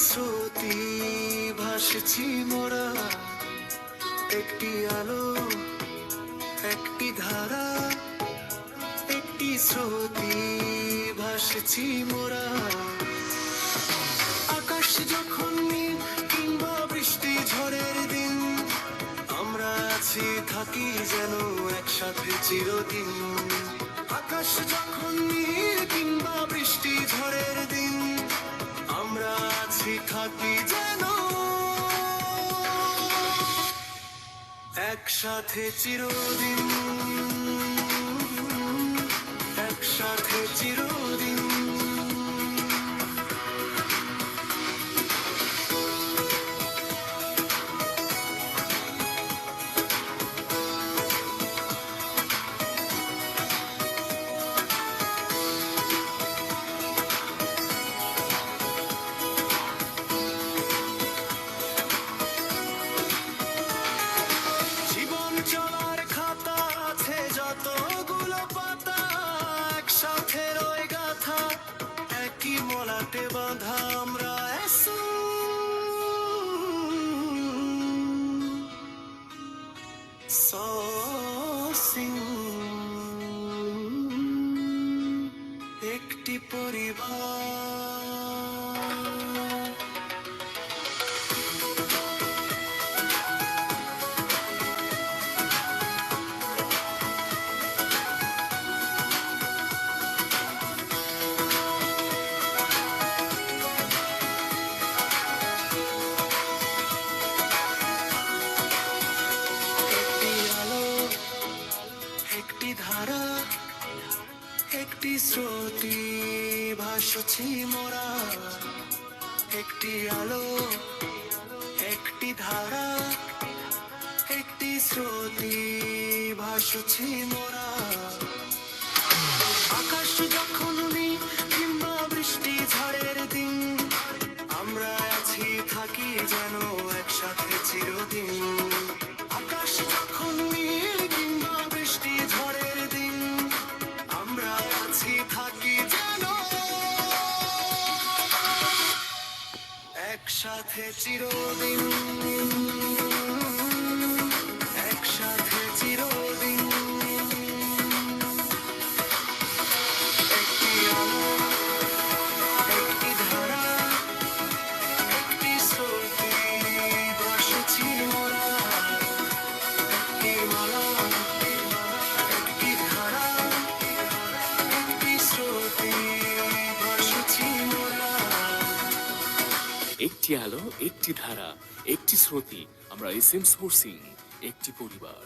স্রোতি ভাসছি মোরা, একটি আলো একটি ধারা, একটি স্রোতি ভাসছি মোরা। আকাশ যখন নীল কিংবা বৃষ্টি ঝড়ের দিন, আমরা আছি থাকি যেন একসাথে চিরদিন। আকাশ যখন নীল কিংবা বৃষ্টি ঝড়ের দিন, আমরা আছি থাকি যেন একসাথে চিরদিন, একসাথে চিরদিন। চলার খাতা আছে যতগুলো পাতা, একসাথে রয়ে গাথা একই মলাটে বাঁধা। আমরা একটি পরিবার। একটি ধারা একটি স্রোতি ভাসছি মোরা, একটি আলো একটি ধারা একটি স্রোতি ভাসছি মোরা। আকাশ যখন নীল কিংবা বৃষ্টি ঝড়ের দিন, আমরা আছি থাকি যেন একসাথে চিরদিন। আকাশ যখন নীল কিংবা বৃষ্টি ঝড়ের দিন, আমরা আছি থাকি যেন একসাথে চিরদিন, একসাথে চিরদিন। একটি আলো একটি ধারা একটি স্রোতি ভাসছি মোরা, একটি মালা একটি ধারা একটি স্রোতি ভাসছি মোরা। একটি আলো একটি ধারা একটি স্রোতি, আমরা এস এম সোর্সিং, একটি পরিবার।